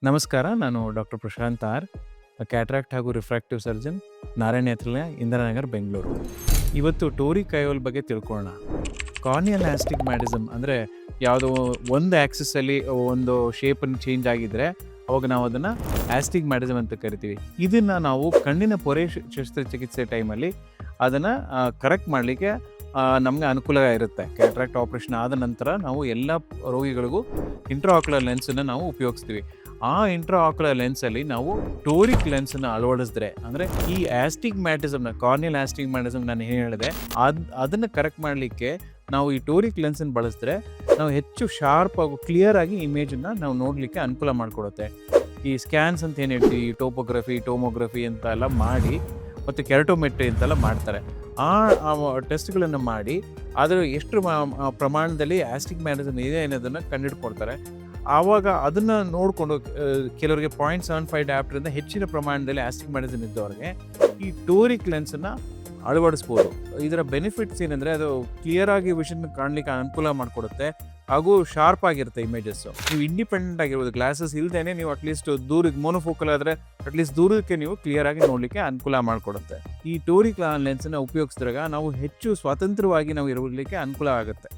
ನಮಸ್ಕಾರ. ನಾನು doctor Prashant R, cataract ಹಾಗೂ ರಿಫ್ರಾಕ್ಟಿವ್ ಸರ್ಜನ್, ನಾರಾಯಣ ನೇತ್ರಾಲಯ, ಇಂದಿರಾನಗರ್, ಬೆಂಗಳೂರು. ಇವತ್ತು ಟೋರಿಕ್ ಐಓಲ್ ಬಗ್ಗೆ ತಿಳ್ಕೊಳ್ಳೋಣ. ಕಾರ್ನಿಯಲ್ ಆಸ್ಟಿಗ್ಮ್ಯಾಟಿಸಮ್ ಅಂದರೆ ಯಾವುದೋ ಒಂದು ಆ್ಯಕ್ಸಿಸಲ್ಲಿ ಒಂದು ಶೇಪನ್ನು ಚೇಂಜ್ ಆಗಿದ್ದರೆ ಅವಾಗ ನಾವು ಅದನ್ನು ಆಸ್ಟಿಗ್ಮ್ಯಾಟಿಸಮ್ ಅಂತ ಕರಿತೀವಿ. ಇದನ್ನು ನಾವು ಕಣ್ಣಿನ ಪೊರೆ ಶಸ್ತ್ರಚಿಕಿತ್ಸೆ ಟೈಮಲ್ಲಿ ಅದನ್ನು ಕರೆಕ್ಟ್ ಮಾಡಲಿಕ್ಕೆ ನಮಗೆ ಅನುಕೂಲ ಇರುತ್ತೆ. ಕ್ಯಾಟ್ರಾಕ್ಟ್ ಆಪ್ರೇಷನ್ ಆದ ನಂತರ ನಾವು ಎಲ್ಲ ರೋಗಿಗಳಿಗೂ ಇಂಟ್ರಾಆಕ್ಯುಲರ್ ಲೆನ್ಸನ್ನು ನಾವು ಉಪಯೋಗಿಸ್ತೀವಿ. ಆ ಇಂಟ್ರಾಆಕ್ಯುಲರ್ ಲೆನ್ಸಲ್ಲಿ ನಾವು ಟೋರಿಕ್ ಲೆನ್ಸನ್ನು ಅಳವಡಿಸಿದ್ರೆ, ಅಂದರೆ ಈ ಆಸ್ಟಿಗ್ಮ್ಯಾಟಿಸಮ್ನ, ಕಾರ್ನಿಯಲ್ ಆಸ್ಟಿಗ್ಮ್ಯಾಟಿಸಮ್ ನಾನು ಏನು ಹೇಳಿದೆ ಅದನ್ನು ಕರೆಕ್ಟ್ ಮಾಡಲಿಕ್ಕೆ ನಾವು ಈ ಟೋರಿಕ್ ಲೆನ್ಸನ್ನು ಬಳಸಿದ್ರೆ ನಾವು ಹೆಚ್ಚು ಶಾರ್ಪ್ ಹಾಗೂ ಕ್ಲಿಯರ್ ಆಗಿ ಇಮೇಜನ್ನು ನಾವು ನೋಡಲಿಕ್ಕೆ ಅನುಕೂಲ ಮಾಡಿಕೊಡುತ್ತೆ. ಈ ಸ್ಕ್ಯಾನ್ಸ್ ಅಂತ ಏನು ಹೇಳ್ತೀವಿ, ಟೋಪೋಗ್ರಫಿ, ಟೋಮೋಗ್ರಫಿ ಅಂತ ಎಲ್ಲ ಮಾಡಿ ಮತ್ತು ಕೆರಟೋಮೆಟ್ರಿ ಅಂತೆಲ್ಲ ಮಾಡ್ತಾರೆ. ಆ ಟೆಸ್ಟ್ಗಳನ್ನು ಮಾಡಿ ಅದರ ಎಷ್ಟು ಪ್ರಮಾಣದಲ್ಲಿ ಆಸ್ಟಿಗ್ಮ್ಯಾಟಿಸಮ್ ಇದೆ ಅನ್ನೋದನ್ನು ಕಂಡುಹಿಡ್ಕೊಳ್ತಾರೆ. ಆವಾಗ ಅದನ್ನು ನೋಡಿಕೊಂಡು ಕೆಲವರಿಗೆ 0.75 ಡಯಾಪ್ಟರಿಂದ ಹೆಚ್ಚಿನ ಪ್ರಮಾಣದಲ್ಲಿ ಆಸ್ಟಿಗ್ಮ್ಯಾಟಿಸಮ್ ಇದ್ದವ್ರಿಗೆ ಈ ಟೋರಿಕ್ ಲೆನ್ಸನ್ನು ಅಳವಡಿಸ್ಬೋದು. ಇದರ ಬೆನಿಫಿಟ್ಸ್ ಏನಂದರೆ ಅದು ಕ್ಲಿಯರ್ ಆಗಿ ವಿಷನ್ ಕಾಣಲಿಕ್ಕೆ ಅನುಕೂಲ ಮಾಡಿಕೊಡುತ್ತೆ ಹಾಗೂ ಶಾರ್ಪ್ ಆಗಿರುತ್ತೆ ಇಮೇಜಸ್ಸು. ನೀವು ಇಂಡಿಪೆಂಡೆಂಟ್ ಆಗಿರ್ಬೋದು, ಗ್ಲಾಸಸ್ ಇಲ್ಲದೇ ನೀವು ಅಟ್ಲೀಸ್ಟ್ ದೂರಕ್ಕೆ ಮೋನೋಫೋಕಲ್ ಆದರೆ ಅಟ್ಲೀಸ್ಟ್ ದೂರಕ್ಕೆ ನೀವು ಕ್ಲಿಯರ್ ಆಗಿ ನೋಡಲಿಕ್ಕೆ ಅನುಕೂಲ ಮಾಡಿಕೊಡುತ್ತೆ. ಈ ಟೋರಿಕ್ ಲೆನ್ಸನ್ನು ಉಪಯೋಗಿಸಿದಾಗ ನಾವು ಹೆಚ್ಚು ಸ್ವತಂತ್ರವಾಗಿ ನಾವು ಇರಲಿಕ್ಕೆ ಅನುಕೂಲ ಆಗುತ್ತೆ.